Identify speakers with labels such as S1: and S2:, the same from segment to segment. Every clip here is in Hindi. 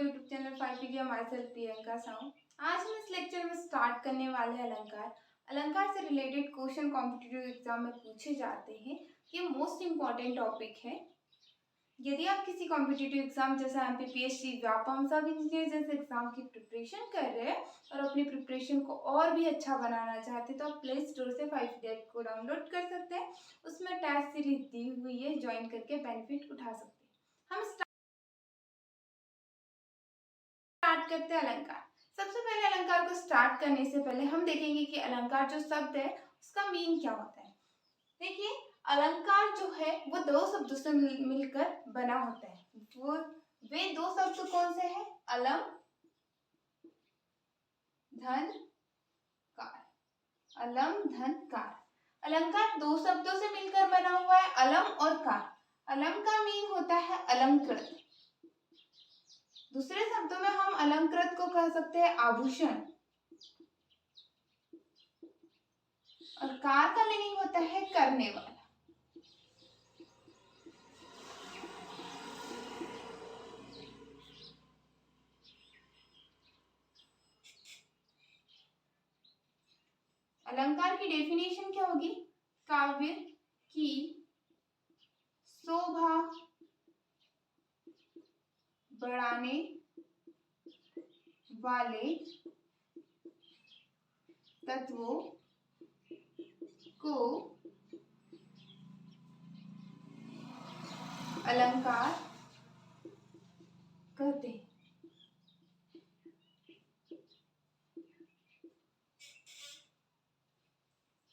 S1: YouTube channel 5 my self Priyanka Sahu. आज हम इस लेक्चर में स्टार्ट करने वाले हैं अलंकार। अलंकार से रिलेटेड क्वेश्चन कॉम्पिटिटिव एग्जाम में पूछे जाते हैं। ये मोस्ट इम्पॉर्टेंट टॉपिक है। यदि आप किसी कॉम्पिटिटिव एग्जाम जैसा एमपीपीएससी, व्यापम, सब इंजीनियर जैसे एग्जाम की प्रिपरेशन कर रहे हैं और अपनी प्रिपरेशन को और भी अच्छा बनाना चाहते हैं तो आप प्ले स्टोर से 5 ऐप को डाउनलोड कर सकते हैं। उसमें टेस्ट सीरीज दी हुई है, ज्वाइन करके बेनिफिट उठा सकते हैं। हम स्टार्ट करते हैं अलंकार। सबसे पहले अलंकार को स्टार्ट करने से पहले हम देखेंगे कि अलंकार जो शब्द है उसका मीन क्या होता है। देखिए, अलंकार जो है वो दो शब्दों से मिलकर बना होता है। वे दो शब्द कौन से हैं? अलम, धन, कार। अलम, धन, कार। अलंकार दो शब्दों से मिलकर बना हुआ है, अलम और कार। अलम का मीन होता है अलंकृत। दूसरे शब्दों में हम अलंकृत को कह सकते हैं आभूषण। और कार का मीनिंग होता है करने वाला। अलंकार की डेफिनेशन क्या होगी? काव्य की शोभा बढ़ाने वाले तत्वों को अलंकार कहते हैं।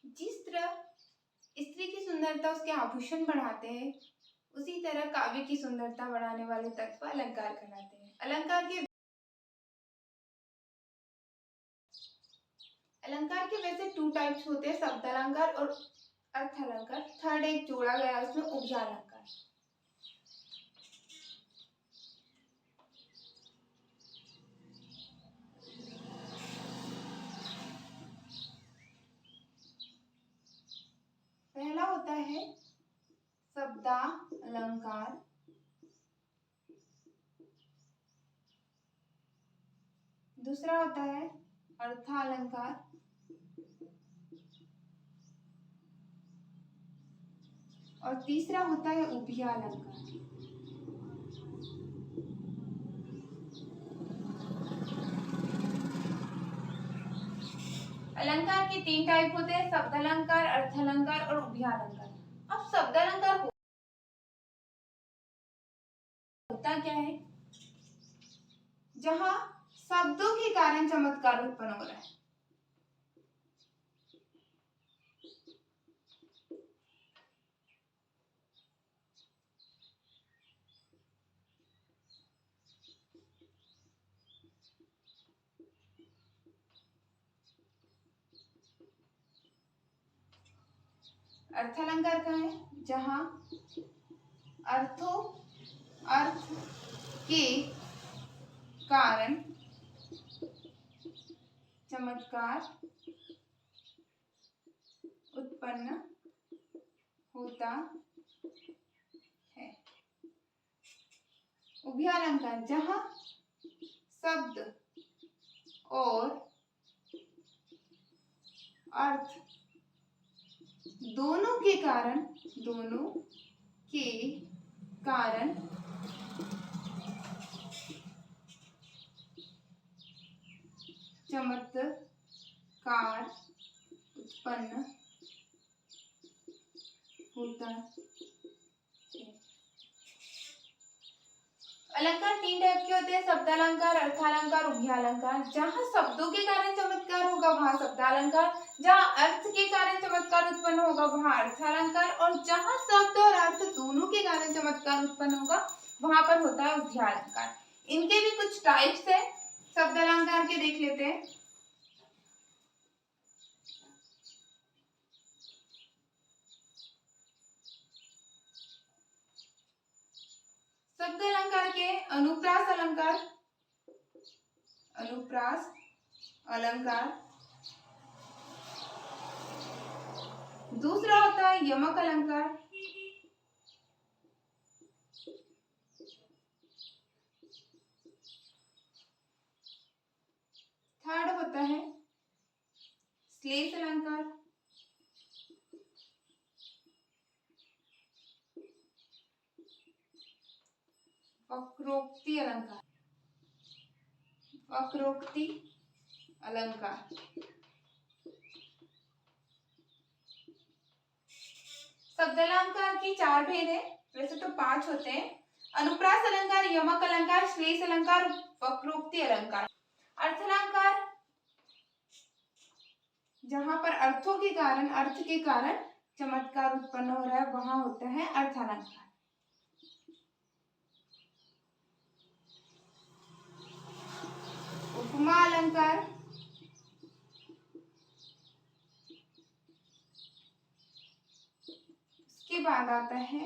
S1: जिस तरह स्त्री की सुंदरता उसके आभूषण बढ़ाते हैं, उसी तरह काव्य की सुंदरता बढ़ाने वाले तत्व अलंकार कहलाते हैं। अलंकार के वैसे 2 टाइप्स होते हैं, शब्द अलंकार और अर्थ अलंकार। थर्ड एक जोड़ा गया उसमें उपजा अलंकार। पहला होता है शब्दा अलंकार, दूसरा होता है अर्थालंकार, और तीसरा होता है उपजा अलंकार। अलंकार के 3 टाइप होते हैं, शब्द अलंकार, अर्थ अलंकार और उपजा अलंकार। अब शब्द अलंकार होता क्या है? जहां शब्दों के कारण चमत्कार उत्पन्न हो रहा है। अर्थ अलंकार का है जहां अर्थ के कारण चमत्कार उत्पन्न होता है। उपजा अलंकार जहां शब्द और अर्थ दोनों के कारण चमत्कार उत्पन्न होता है। अलंकार 3 टाइप के होते हैं, शब्दालंकार, अर्थालंकार, उपजा। जहां शब्दों के कारण चमत्कार होगा वहां शब्दालंकार, जहां अर्थ के कारण चमत्कार उत्पन्न होगा वहां अर्थालंकार, और जहां शब्द और अर्थ दोनों के कारण चमत्कार उत्पन्न होगा वहां पर होता है उपजा। इनके भी कुछ टाइप्स है, शब्दालंकार के देख लेते हैं। शब्द अलंकार के अनुप्रास अलंकार, दूसरा होता है यमक अलंकार, होता है श्लेष अलंकार, वक्रोक्ति अलंकार, वक्रोक्ति अलंकार। शब्दालंकार की 4 भेद है, वैसे तो 5 होते हैं। अनुप्रास अलंकार, यमक अलंकार, श्लेष अलंकार, वक्रोक्ति अलंकार। अर्थालंकार जहां पर अर्थ के कारण चमत्कार उत्पन्न हो रहा है वहां होता है अर्थालंकार। उपमा अलंकार, उसके बाद आता है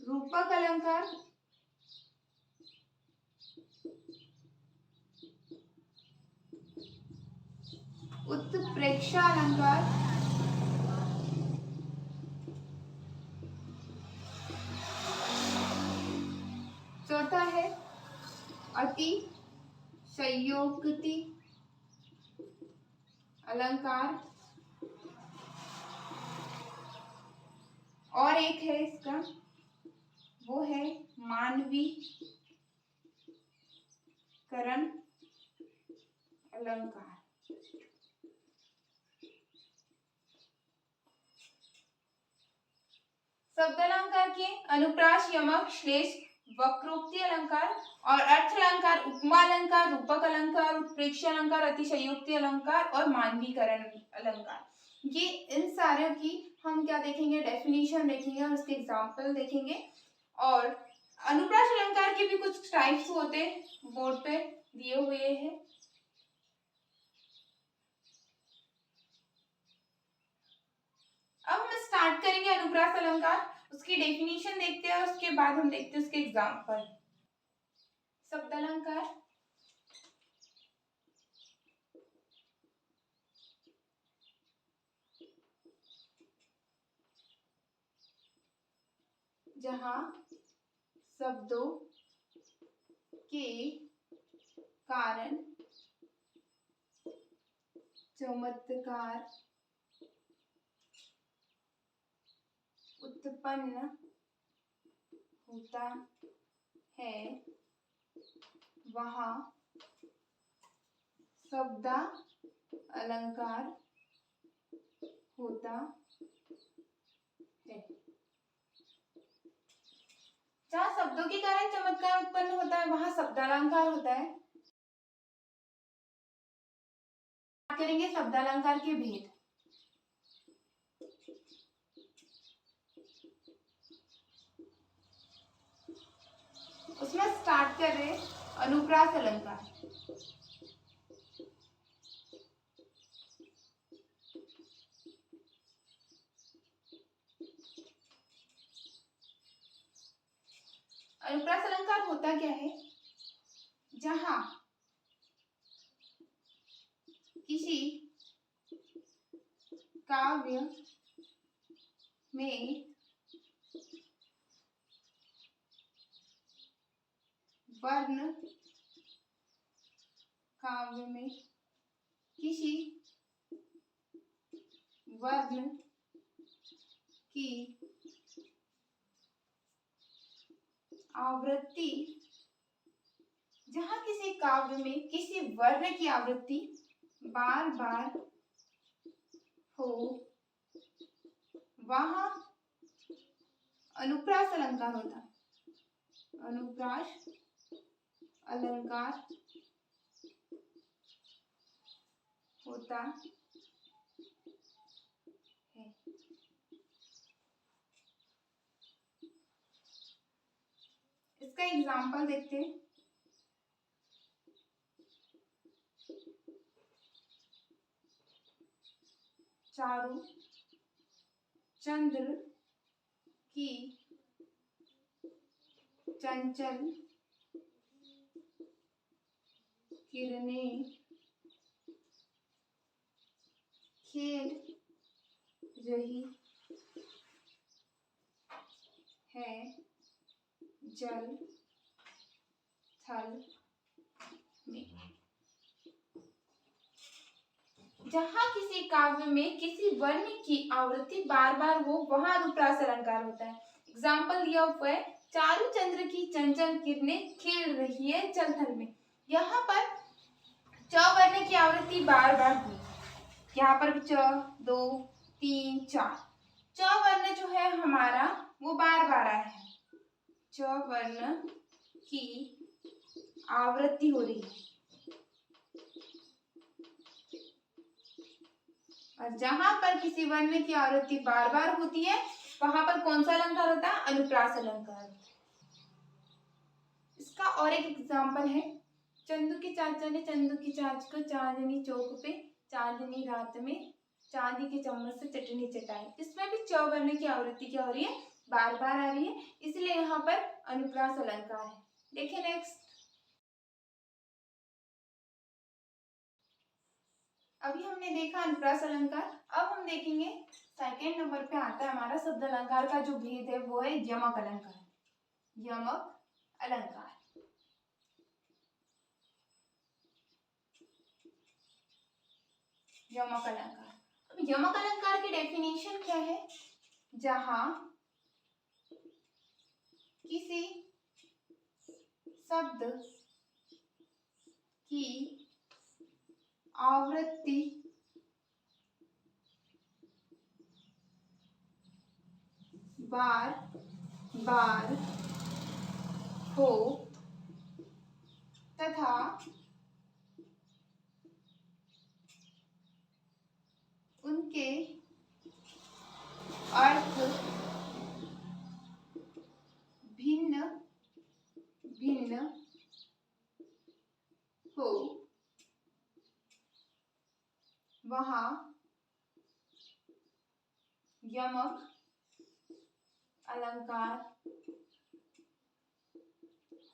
S1: रूपक अलंकार, उत्प्रेक्षा अलंकार, चौथा है अतिशयोक्ति अलंकार, और एक है इसका, वो है मानवीकरण अलंकार। शब्दालंकार के अनुप्रास, यमक, श्लेष, वक्रोक्ति अलंकार और अर्थ अलंकार, उपमा अलंकार, रूपक अलंकार, उत्प्रेक्षा अलंकार, अतिशयोक्ति अलंकार और मानवीकरण अलंकार। ये इन सारे की हम क्या देखेंगे, डेफिनेशन देखेंगे और उसके एग्जाम्पल देखेंगे। और अनुप्रास अलंकार के भी कुछ टाइप्स होते हैं, बोर्ड पे दिए हुए हैं। अब हम स्टार्ट करेंगे अनुप्रास अलंकार, उसकी डेफिनेशन देखते हैं और उसके बाद हम देखते हैं उसके एग्जाम्पल। शब्दालंकार, जहां शब्दों के कारण चमत्कार उत्पन्न होता है वहां शब्दा अलंकार होता है। जहां शब्दों के कारण चमत्कार उत्पन्न होता है वहां शब्दालंकार होता है। करेंगे शब्दालंकार के भेद। उसमें स्टार्ट कर रहे अनुप्रास अलंकार। अनुप्रास अलंकार होता क्या है, जहां किसी काव्य में वर्ण, काव्य में किसी वर्ण की आवृत्ति, जहां किसी काव्य में किसी वर्ण की आवृत्ति बार बार हो वहां अनुप्रास अलंकार होता। अनुप्रास अलंकार होता है। इसका एग्जाम्पल देखते हैं। चारु चंद्र की चंचल किरणें खेल रही है जल थल में। जहाँ किसी काव्य में किसी वर्ण की आवृत्ति बार बार हो वहां अनुप्रास अलंकार होता है। एग्जाम्पल दिया हुआ है, चारू चंद्र की चंचल किरणें खेल रही है जल थल में। यहाँ पर च वर्ण की आवृत्ति बार बार हुई, यहाँ पर च, दो, तीन, चार। च वर्ण जो है हमारा वो बार बार आया है, च वर्ण की आवृत्ति हो रही है। और जहां पर किसी वर्ण की आवृत्ति बार बार होती है वहां पर कौन सा अलंकार होता है? अनुप्रास अलंकार। इसका और एक एग्जाम्पल है, चंदू के चाचा ने चंदू की चाच को चांदनी चौक पे चांदनी रात में चांदी के चम्मच से चटनी चटाई। इसमें भी च वर्ण की आवृत्ति क्या हो रही है? बार बार आ रही है, इसलिए यहाँ पर अनुप्रास अलंकार है। देखिए नेक्स्ट, अभी हमने देखा अनुप्रास अलंकार। अब हम देखेंगे सेकेंड नंबर पे आता है हमारा शब्द अलंकार का जो भेद है वो है यमक अलंकार। यमक अलंकार, यमक अलंकार। अब यमक अलंकार की डेफिनेशन क्या है? जहां किसी शब्द की आवृत्ति बार बार हो तथा उनके अर्थ भिन्न भिन्न हो वहाँ यमक अलंकार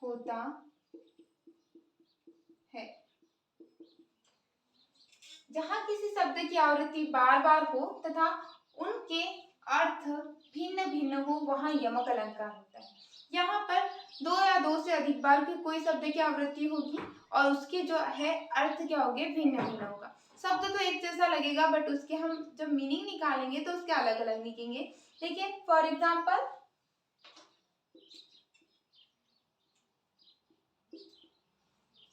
S1: होता है। जहाँ किसी शब्द की आवृत्ति बार बार हो तथा उनके अर्थ भिन्न भिन्न हो वहाँ यमक अलंकार होता है। यहाँ पर दो या दो से अधिक बार की कोई शब्द की आवृत्ति होगी और उसके जो है अर्थ क्या होंगे? भिन्न भिन्न होगा। शब्द तो एक जैसा लगेगा बट उसके हम जब मीनिंग निकालेंगे तो उसके अलग अलग निकलेंगे। देखिए फॉर एग्जाम्पल,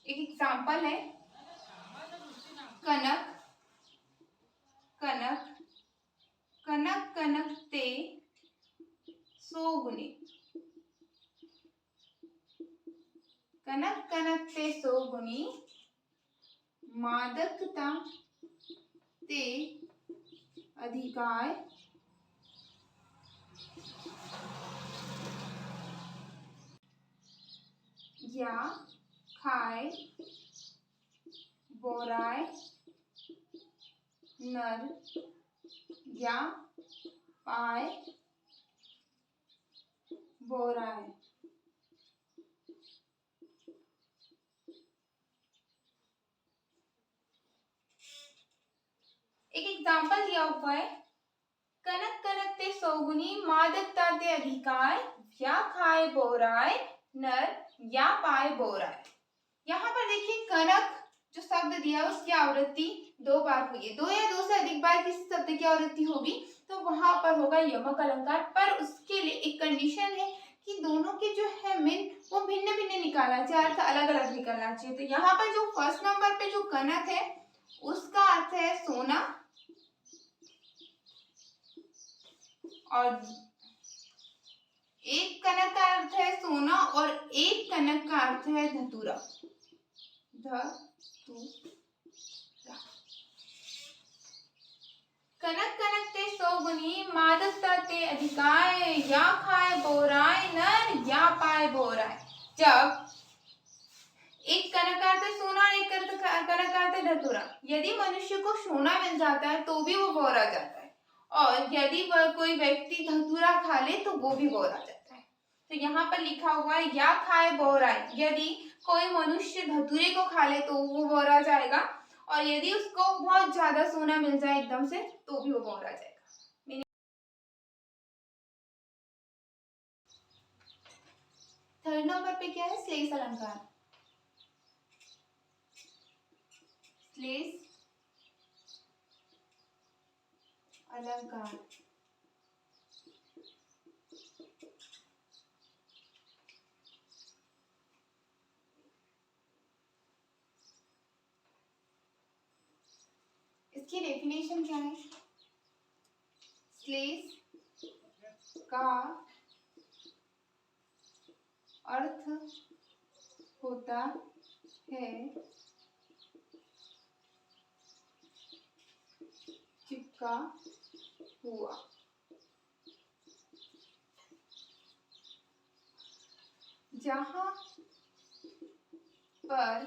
S1: एक एग्जाम्पल है, कनक कनक कनक कनक ते सोगुनी, कनक कनक ते सोगुनी मादकता ते अधिकार या खाए बोराय नर या पाए बोराय। एक एग्जाम्पल दिया हुआ है, कनक कनक ते सौगुनी मादकता ते अधिकार या खाए बोराय नर या पाए बोराय। यहाँ पर देखिए कनक जो शब्द दिया उसकी आवृत्ति दो बार हुई है, दो या दो से अधिक बार किसी शब्द की आवृत्ति होगी तो वहां पर होगा यमक अलंकार। पर उसके लिए एक कंडीशन है कि दोनों के जो है मीन वो भिन्न भिन्न निकालना चाहिए, अर्थ अलग अलग निकलना चाहिए। तो यहाँ पर जो फर्स्ट नंबर पे जो कनक है उसका अर्थ है सोना और एक कनक का अर्थ है सोना और एक कनक का अर्थ है धतूरा, धतूरा। कनक कनक ते सौगुनी मादकता ते अधिकार या खाए बोराय नर या पाए बोराय। जब एक कनक का अर्थ है सोना और एक कनक का अर्थ है धतूरा, यदि मनुष्य को सोना मिल जाता है तो भी वो बोरा जाता है और यदि वह कोई व्यक्ति धतूरा खा ले तो वो भी बोरा जाता है। तो यहाँ पर लिखा हुआ है या खाए बोराय, यदि कोई मनुष्य धतूरे को खा ले तो वो बोरा जाएगा और यदि उसको बहुत ज्यादा सोना मिल जाए एकदम से तो भी वो बोरा जाएगा। थर्ड नंबर पे क्या है? श्लेष अलंकार। श्लेष अलंकार। इसकी डेफिनेशन क्या है? श्लेष का अर्थ होता है चिपका हुआ। जहां पर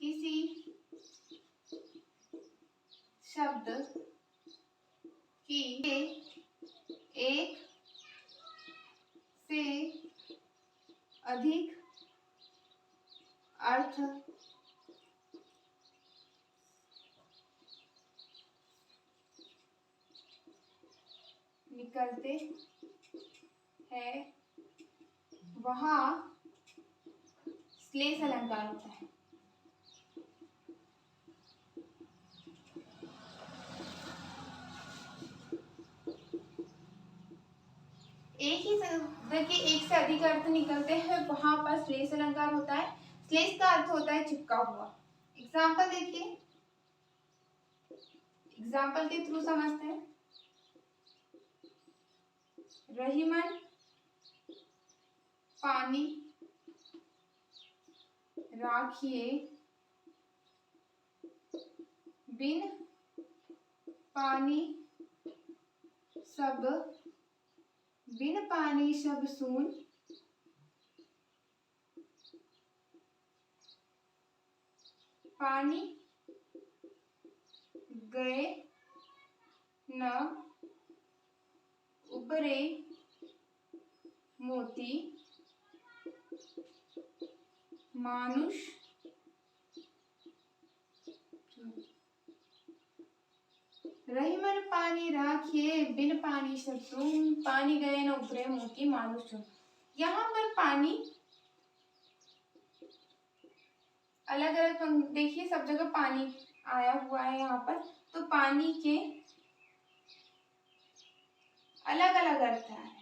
S1: किसी शब्द की एक से अधिक अर्थ निकलते हैं वहाँ श्लेष अलंकार होता है। एक ही शब्द के एक से अधिक अर्थ निकलते हैं वहां पर श्लेष अलंकार होता है। श्लेष का अर्थ होता है चिपका हुआ। एग्जाम्पल देखिए, एग्जाम्पल के थ्रू समझते हैं। रहीमन पानी राखिए, बिन पानी सब, बिन पानी सब सून, पानी गए न उबरे मोती, मानुष रहीमन पानी राखिए, बिन पानी सब सून, पानी गए न उबरे मोती, मानुष। यहाँ पर पानी अलग अलग देखिए, सब जगह पानी आया हुआ है यहाँ पर, तो पानी के अलग अलग अर्थ है।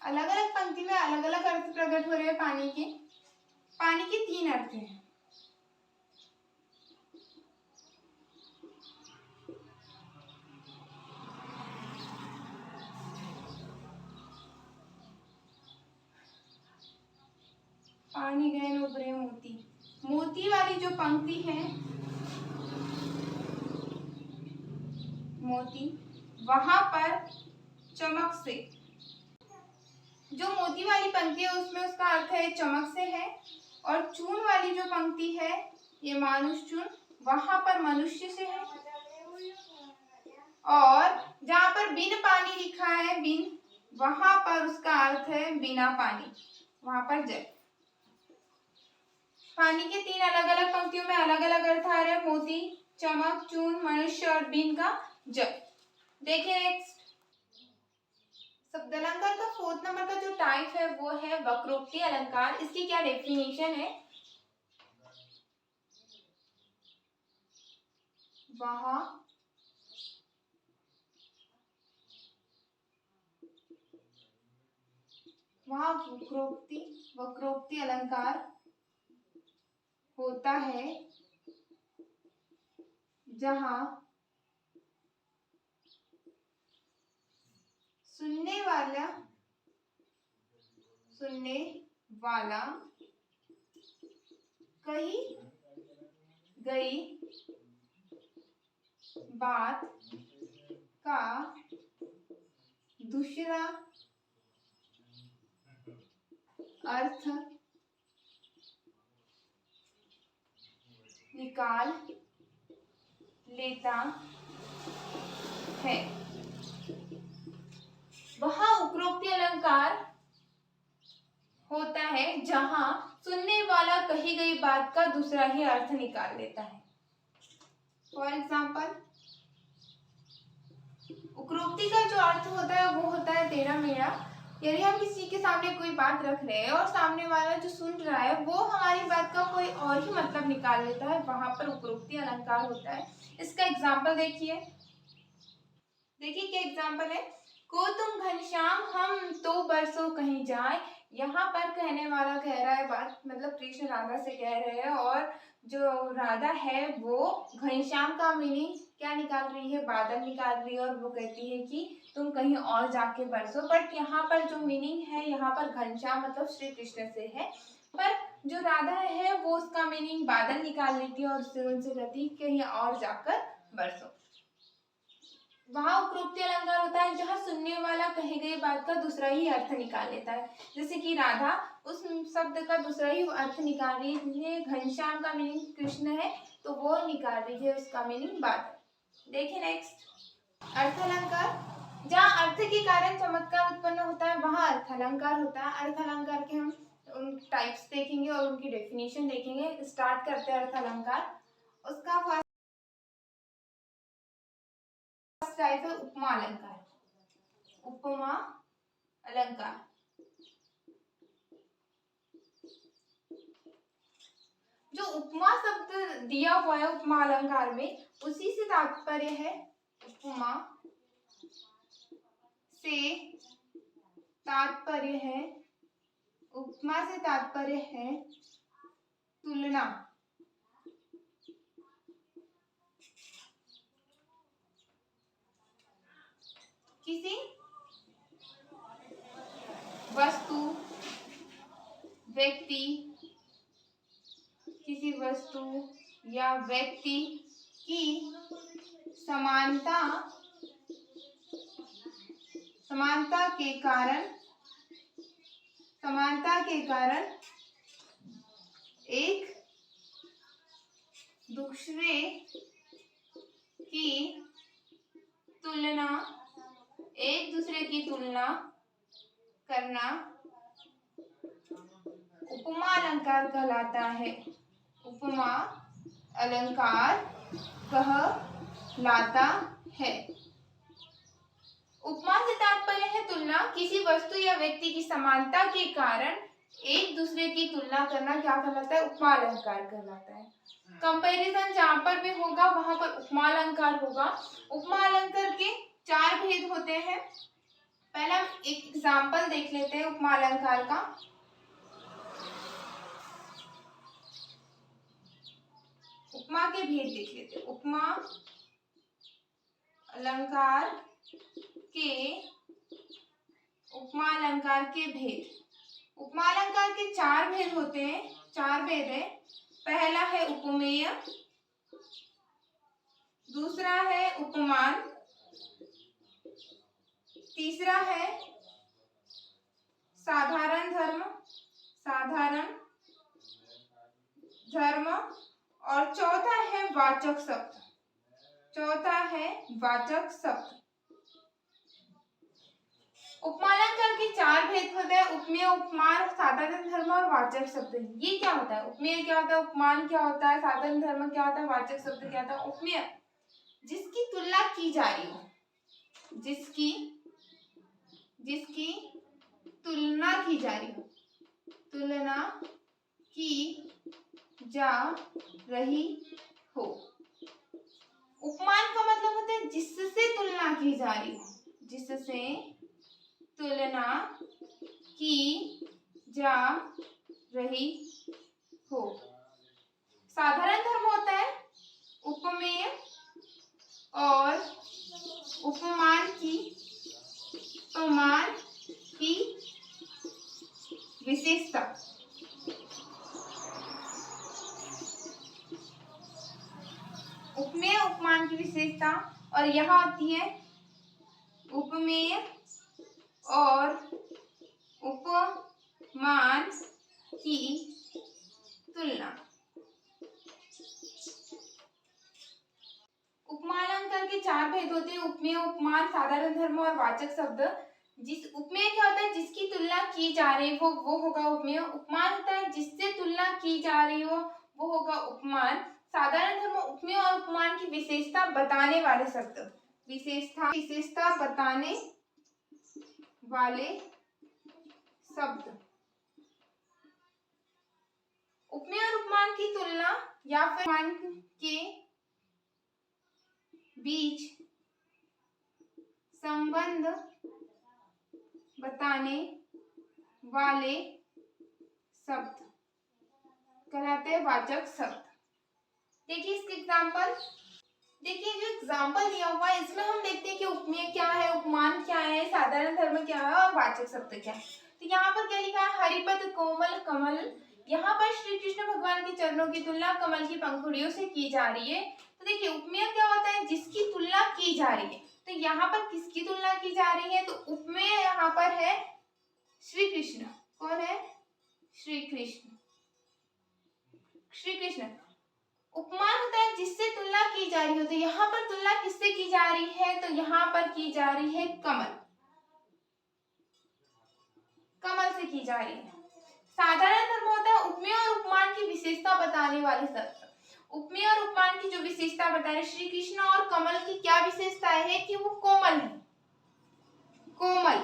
S1: अलग अलग पंक्ति में अलग अलग अर्थ प्रकट हो रहे हैं पानी के। पानी के तीन अर्थ हैं। पानी गए न उबरे मोती, मोती वाली जो पंक्ति है, मोती, वहां पर चमक से, जो मोती वाली पंक्ति है उसमें उसका अर्थ है चमक से है। और चून वाली जो पंक्ति है, ये मानुष चून, वहां पर मनुष्य से है। और जहां पर बिन पानी लिखा है, बिन, वहां पर उसका अर्थ है बिना पानी, वहां पर जल। पानी के तीन अलग अलग पंक्तियों में अलग अलग अर्थ आ रहे हैं, मोती, चमक, चून, मनुष्य और बिन का जल। देखिए नेक्स्ट, शब्द अलंकार का 4th नंबर का जो टाइप है वो है वक्रोक्ति अलंकार। इसकी क्या डेफिनेशन है? वहां वक्रोक्ति अलंकार होता है जहां सुनने वाला कही गई बात का दूसरा अर्थ निकाल लेता है। वहां उपरोक्त अलंकार होता है जहां सुनने वाला कही गई बात का दूसरा ही अर्थ निकाल लेता है। फॉर एग्जाम्पल, उपरोक्ति का जो अर्थ होता है वो होता है तेरा मेरा। यदि हम किसी के सामने कोई बात रख रहे हैं और सामने वाला जो सुन रहा है वो हमारी बात का कोई और ही मतलब निकाल लेता है, वहां पर उपरोक्ति अलंकार होता है। इसका एग्जाम्पल देखिए क्या एग्जाम्पल है। को तुम घनश्याम हम तो बरसों कहीं जाए। यहाँ पर कहने वाला कह रहा है बात, मतलब कृष्ण राधा से कह रहे हैं, और जो राधा है वो घनश्याम का मीनिंग क्या निकाल रही है, बादल निकाल रही है, और वो कहती है कि तुम कहीं और जाके बरसो। बट यहाँ पर जो मीनिंग है, यहाँ पर घनश्याम मतलब श्री कृष्ण से है, पर जो राधा है वो उसका मीनिंग बादल निकाल लेती है और उससे उनसे कहती है कहीं और जाकर बरसो। वहां उपरोक्ति अलंकार होता है जहां सुनने वाला कही गई बात का दूसरा ही अर्थ निकाल लेता है। जैसे कि राधा उस शब्द का दूसरा ही अर्थ निकाल रही है, घनश्याम का मीनिंग कृष्ण है तो वो निकाल रही है उसका मीनिंग बादल। देखिए नेक्स्ट, अर्थ अलंकार। जहाँ अर्थ के कारण चमत्कार उत्पन्न होता है वहां अर्थ अलंकार होता है। अर्थ अलंकार के हम उन टाइप्स देखेंगे और उनकी डेफिनेशन देखेंगे। स्टार्ट करते हैं अर्थ अलंकार। उसका फर्स्ट टाइप है उपमा अलंकार। उपमा अलंकार, जो उपमा शब्द दिया हुआ है उपमा अलंकार में, उसी से तात्पर्य है, उपमा से तात्पर्य है, उपमा से तात्पर्य है तुलना। किसी वस्तु, व्यक्ति, किसी वस्तु या व्यक्ति की समानता के कारण एक दूसरे की तुलना करना उपमा अलंकार कहलाता है। उपमा अलंकार कहलाता है। उपमा से तात्पर्य है तुलना। किसी वस्तु या व्यक्ति की समानता के कारण एक दूसरे की तुलना करना क्या कहलाता है, उपमा अलंकार कहलाता है। कंपैरिजन जहाँ पर भी होगा वहां पर उपमा अलंकार होगा। उपमा अलंकार के 4 भेद होते हैं। पहला एक एग्जाम्पल देख लेते हैं उपमा अलंकार का। उपमा के भेद देख लेते हैं। उपमा अलंकार के भेद। उपमा अलंकार के 4 भेद होते हैं, 4 भेद है। पहला है उपमेय, दूसरा है उपमान, तीसरा है साधारण धर्म, और चौथा है वाचक शब्द। उपमा अलंकार के 4 भेद होते हैं, उपमेय, उपमान, साधारण धर्म और वाचक शब्द। ये क्या होता है, उपमेय क्या होता है, उपमान क्या होता है, साधारण धर्म क्या होता है, वाचक शब्द क्या होता है। उपमेय जिसकी तुलना की जा रही हो, जिसकी तुलना की जा रही हो। उपमान का मतलब होता है जिससे तुलना की जा रही हो, साधारण धर्म होता है उपमेय और उपमान की विशेषता। उपमेय उपमान की विशेषता, और यहाँ आती है उपमेय और उपमान की तुलना। उपमा अलंकार के 4 भेद होते हैं, उपमेय, उपमान, साधारण धर्म और वाचक शब्द। जिस उपमेय क्या होता है, जिसकी तुलना की जा रही हो वो होगा उपमेय। उपमान होता है जिससे तुलना की जा रही हो वो होगा उपमान। साधारण धर्म उपमेय और उपमान की विशेषता बताने वाले शब्द, विशेषता बताने वाले शब्द। उपमेय और उपमान की तुलना या फिर उपमान के बीच संबंध बताने वाले शब्द कहलाते हैं वाचक शब्द। देखिए इसके एग्जाम्पल, देखिए जो एग्जाम्पल दिया हुआ है इसमें हम देखते हैं कि उपमेय क्या है, उपमान क्या है, साधारण धर्म क्या है और वाचक शब्द क्या है। तो यहाँ पर क्या लिखा है, हरिपद कोमल कमल। यहाँ पर श्री कृष्ण भगवान के चरणों की तुलना कमल की पंखुड़ियों से की जा रही है। तो देखिए उपमेय क्या होता है, जिसकी तुलना की जा रही है। तो यहाँ पर किसकी तुलना की जा रही है, तो उपमेय यहाँ पर है श्री कृष्ण। कौन है, श्री कृष्ण, श्री कृष्ण। उपमान होता है जिससे तुलना की जा रही हो। तो यहाँ पर तुलना किससे की जा रही है, तो यहाँ पर की जा रही है कमल, कमल से की जा रही है। साधारण धर्म होता है उपमेय और उपमान की विशेषता बताने वाले शब्द। उपमेय और उपमान की जो विशेषता बता रहे, श्री कृष्ण और कमल की क्या विशेषता है कि वो कोमल है, कोमल,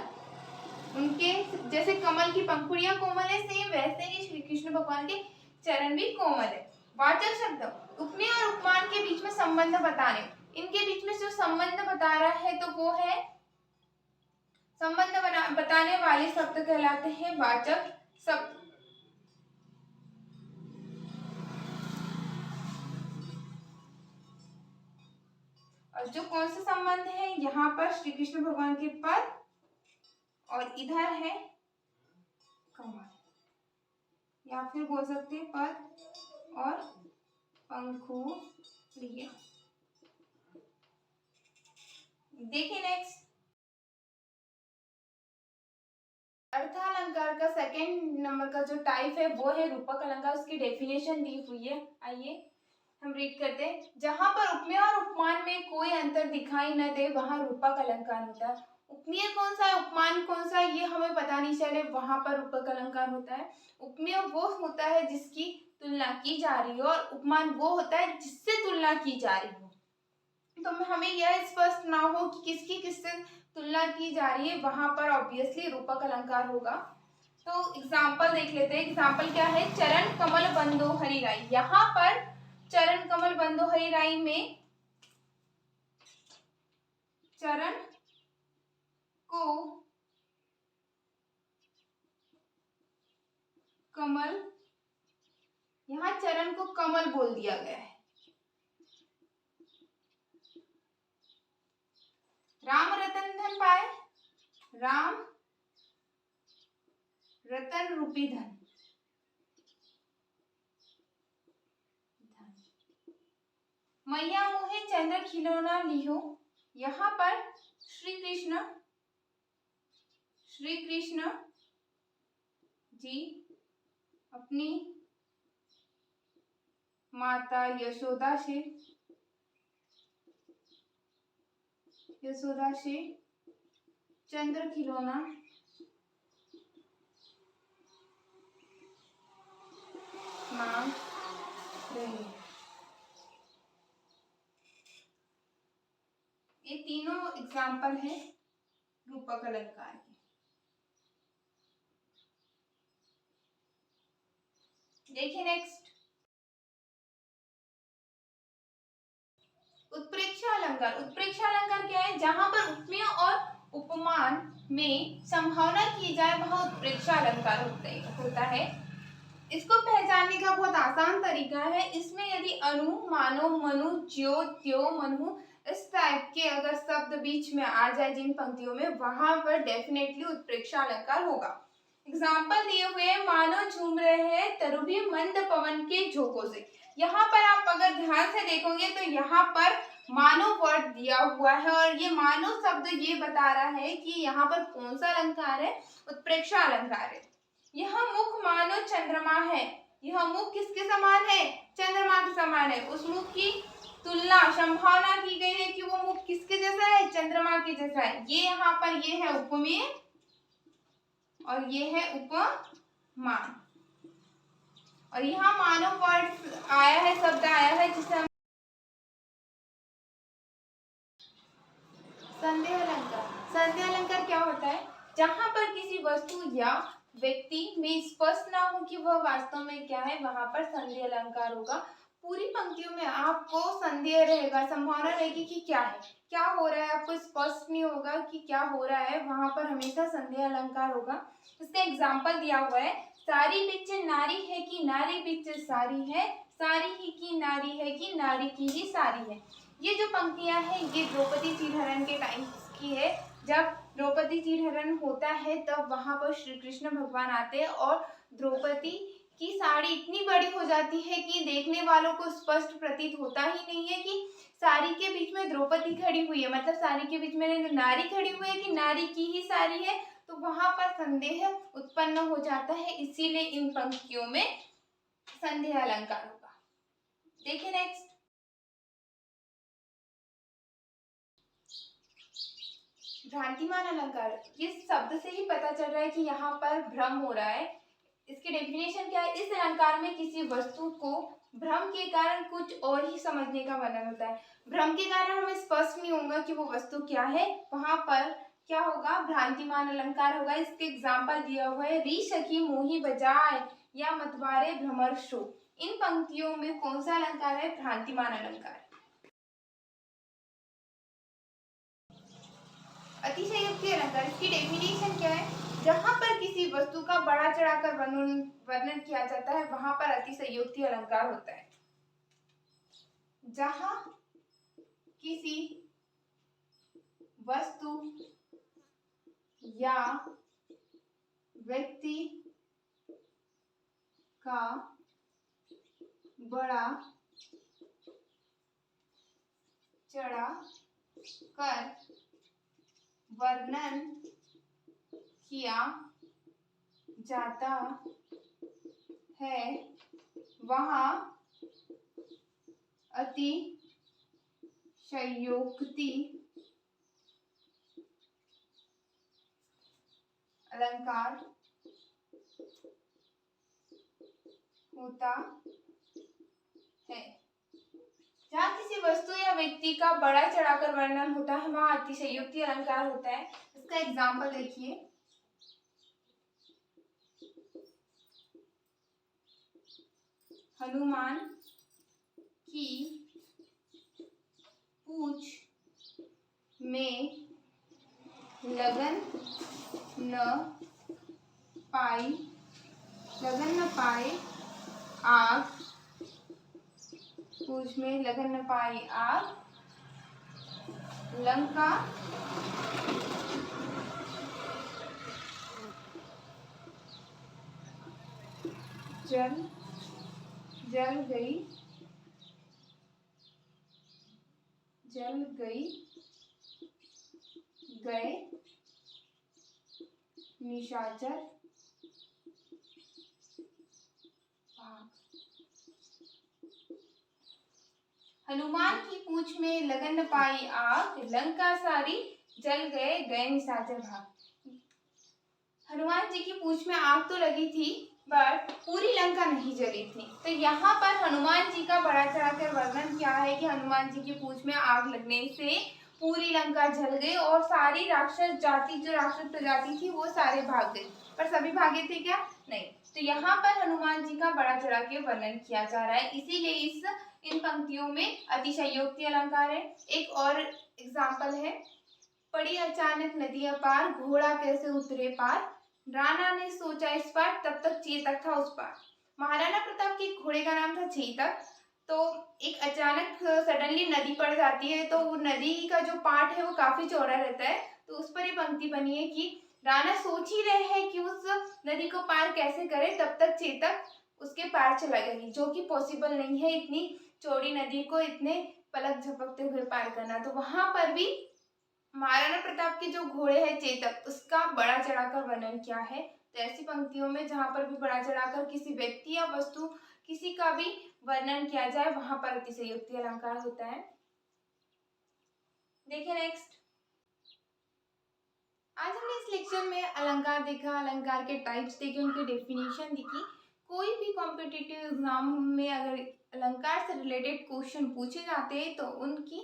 S1: उनके जैसे कमल की पंखुड़ियां कोमल है, सेम वैसे ही श्री कृष्ण भगवान के चरण भी कोमल है। वाचक शब्द, उपमेय और उपमान के बीच में संबंध बताने, इनके बीच में जो संबंध बता रहा है तो वो है संबंध बताने वाले शब्द कहलाते हैं वाचक शब्द। और जो कौन से संबंध है, यहाँ पर श्री कृष्ण भगवान के पद और इधर है कमल, या फिर बोल सकते हैं पद और पंखुड़ियां। देखिए नेक्स्ट, अर्थालंकार का सेकंड नंबर का जो टाइप है वो है रूपक अलंकार। उसकी डेफिनेशन दी हुई है, आइए हम रीड करते हैं। जहां पर उपमेय और उपमान में कोई अंतर दिखाई न दे वहां रूपक अलंकार होता है। उपमेय कौन सा है, उपमान कौन सा है, ये हमें पता नहीं चले, वहां पर रूपक अलंकार होता है। उपमेय वो होता है जिसकी तुलना की जा रही हो और उपमान वो होता है जिससे तुलना की जा रही हो। तो हमें यह स्पष्ट ना हो कि किसकी किससे तुलना की जा रही है, वहां पर ऑब्वियसली रूपक अलंकार होगा। तो एग्जाम्पल देख लेते हैं। एग्जाम्पल क्या है, चरण कमल बंदो हरि राई। यहाँ पर चरण कमल बंदो हरि राई में चरण को कमल, यहाँ चरण को कमल बोल दिया गया है। राम रतन धन पाए, राम रतन रूपी धन, मैया मोहे चंद्र खिलौना लिहो। यहाँ पर श्री कृष्ण जी अपनी माता यशोदा से चंद्र खिलौना मांग रही। ये तीनों एग्जाम्पल है रूपक अलंकार के। देखिए नेक्स्ट, उत्प्रेक्षा अलंकार। उत्प्रेक्षा अलंकार क्या है, जहां पर उपमेय और उपमान में संभावना की जाए वहां उत्प्रेक्षा अलंकार होता है। इसको पहचानने का बहुत आसान तरीका है। इसमें यदि अनु, मानो, मनु, ज्यो, त्यो, मनु इस टाइप के अगर शब्द बीच में आ जाए जिन पंक्तियों में, वहां पर डेफिनेटली उत्प्रेक्षा अलंकार होगा। एग्जाम्पल दिए हुए हैं, मानो झूम रहे हैं तरुभी मंद पवन के झोंकों से। यहाँ पर आप अगर ध्यान से देखोगे तो यहाँ पर मानो वर्ड दिया हुआ है और ये मानो शब्द ये बता रहा है कि यहाँ पर कौन सा अलंकार है, उत्प्रेक्षा अलंकार है। यह मुख मानो चंद्रमा है। यह मुख किसके समान है, चंद्रमा के समान है। उस मुख की तुलना, संभावना की गई है कि वो मुख किसके जैसा है, चंद्रमा के के जैसा है। ये यहाँ पर ये है उपमेय और ये है उपमान। और यहाँ मानव वर्ड आया है, शब्द आया है जिसे हम संदेह अलंकार। संदेह अलंकार क्या होता है? जहां पर किसी वस्तु या व्यक्ति में स्पष्ट ना हो कि वह वास्तव में क्या है, वहां पर संदेह अलंकार होगा। पूरी पंक्तियों में आपको संदेह रहेगा, संभावना रहेगी कि क्या है, क्या हो रहा है, आपको स्पष्ट नहीं होगा कि क्या हो रहा है, वहां पर हमेशा संदेह अलंकार होगा। इसका एग्जाम्पल दिया हुआ है, सारी बिच नारी है कि नारी बिच सारी है, सारी ही की नारी है कि नारी की ही सारी है। ये जो पंक्तियां हैं ये द्रौपदी चीरहरण के टाइम की है। जब द्रौपदी चीरहरण होता है तब वहां पर श्री कृष्ण भगवान आते हैं और द्रौपदी की साड़ी इतनी बड़ी हो जाती है कि देखने वालों को स्पष्ट प्रतीत होता ही नहीं है कि साड़ी के बीच में द्रौपदी खड़ी हुई है, मतलब साड़ी के बीच में नारी खड़ी हुई है कि नारी की ही साड़ी है। तो वहां पर संदेह उत्पन्न हो जाता है, इसीलिए इन पंक्तियों में संदेह अलंकार होगा। देखिए नेक्स्ट, भ्रांतिमान अलंकार। इस शब्द से ही पता चल रहा है कि यहाँ पर भ्रम हो रहा है। इसकी डेफिनेशन क्या है? इस अलंकार में किसी वस्तु को भ्रम के कारण कुछ और ही समझने का वर्णन होता है। भ्रम के कारण हमें स्पष्ट नहीं होगा कि वो वस्तु क्या है, वहां पर क्या होगा? भ्रांतिमान अलंकार होगा। इसके एग्जाम्पल दिया हुआ है, री सखी मोही बजाए या मतवारे भ्रमर शो। इन पंक्तियों में कौन सा अलंकार है? भ्रांतिमान अलंकार। अतिशयोक्ति अलंकार, इसकी डेफिनेशन क्या है? जहां पर किसी वस्तु का बढ़ा चढ़ाकर वर्णन किया जाता है वहां पर अतिशयोक्ति अलंकार होता है। जहां किसी वस्तु या व्यक्ति का बड़ा चढ़ा कर वर्णन किया जाता है वहां अतिशयोक्ति अलंकार होता है। जहाँ किसी वस्तु या व्यक्ति का बड़ा चढ़ाकर वर्णन होता है वहां अतिशयोक्ति अलंकार होता है। इसका एग्जाम्पल देखिए, हनुमान की पूंछ में लगन न पाए आग, पूंछ में लगन न पाई आग, लंका जल गई गए निशाचर भाग। हनुमान की पूंछ में लगन न पाई आग, लंका सारी जल गए निशाचर भाग। हनुमान जी की पूंछ में आग तो लगी थी बट पूरी लंका नहीं जली थी। तो यहाँ पर हनुमान जी का बढ़ा चढ़ाकर वर्णन क्या है कि हनुमान जी की पूंछ में आग लगने से पूरी लंका जल गई और सारी राक्षस जाति, जो राक्षस प्रजाति थी वो सारे भाग गए। पर सभी भागे थे क्या? नहीं। तो यहाँ पर हनुमान जी का बढ़ा चढ़ा के वर्णन किया जा रहा है, इसीलिए इन पंक्तियों में अतिशयोक्ति अलंकार है। एक और एग्जाम्पल है, पड़ी अचानक नदी पार, घोड़ा कैसे उतरे पार, राणा ने सोचा इस पार, तब तक चेतक था उस पार। महाराणा प्रताप के घोड़े का नाम था चेतक। तो एक अचानक सडनली नदी पड़ जाती है, तो वो नदी का जो पार्ट है वो काफी चौड़ा रहता है। तो उस पर ये पंक्ति बनी है कि राणा सोच ही रहे हैं कि उस नदी को पार कैसे करे, तब तक चेतक उसके पार चला गया, जो कि पॉसिबल नहीं है इतनी चौड़ी नदी को इतने पलक झपकते हुए पार करना। तो वहां पर भी महाराणा प्रताप के जो घोड़े हैं चेतक, उसका बड़ा चढ़ाकर वर्णन किया है। तो ऐसी पंक्तियों में जहां पर भी बड़ा चढ़ाकर किसी व्यक्ति या वस्तु किसी का भी वर्णन किया जाए वहां पर अतिशयोक्ति अलंकार होता है। देखिए नेक्स्ट, लेक्चर में अलंकार देखा, अलंकार के टाइप्स देखे, उनकी डेफिनेशन देखी। कोई भी कॉम्पिटिटिव एग्जाम में अगर अलंकार से रिलेटेड क्वेश्चन पूछे जाते हैं तो उनकी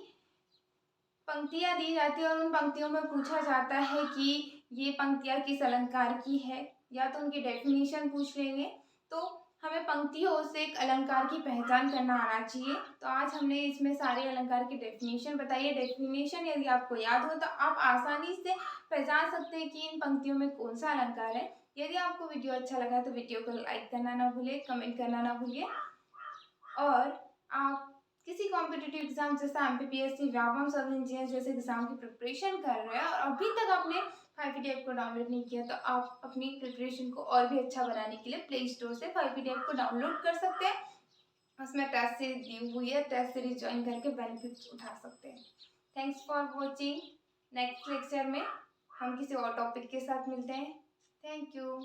S1: पंक्तियाँ दी जाती है और उन पंक्तियों में पूछा जाता है कि ये पंक्तियाँ किस अलंकार की है, या तो उनकी डेफिनेशन पूछ लेंगे। तो हमें पंक्तियों से एक अलंकार की पहचान करना आना चाहिए। तो आज हमने इसमें सारे अलंकार की डेफिनेशन बताई है। डेफिनेशन यदि आपको याद हो तो आप आसानी से पहचान सकते हैं कि इन पंक्तियों में कौन सा अलंकार है। यदि आपको वीडियो अच्छा लगा तो वीडियो को लाइक करना ना भूलिए, कमेंट करना ना भूलिए। और आप किसी कॉम्पिटिटिव एग्जाम जैसा एमपीपीएससी, व्यापम, सब इंजीनियर जैसे एग्जाम की प्रिपरेशन कर रहे हैं और अभी तक आपने फाइव पीडीएफ को डाउनलोड नहीं किया, तो आप अपनी प्रिपरेशन को और भी अच्छा बनाने के लिए प्ले स्टोर से फाइव पीडीएफ को डाउनलोड कर सकते हैं। उसमें टेस्ट सीरीज दी हुई है, टेस्ट सीरीज ज्वाइन करके बेनिफिट्स उठा सकते हैं। Thanks for watching. Next lecture में हम किसी और टॉपिक के साथ मिलते हैं। Thank you.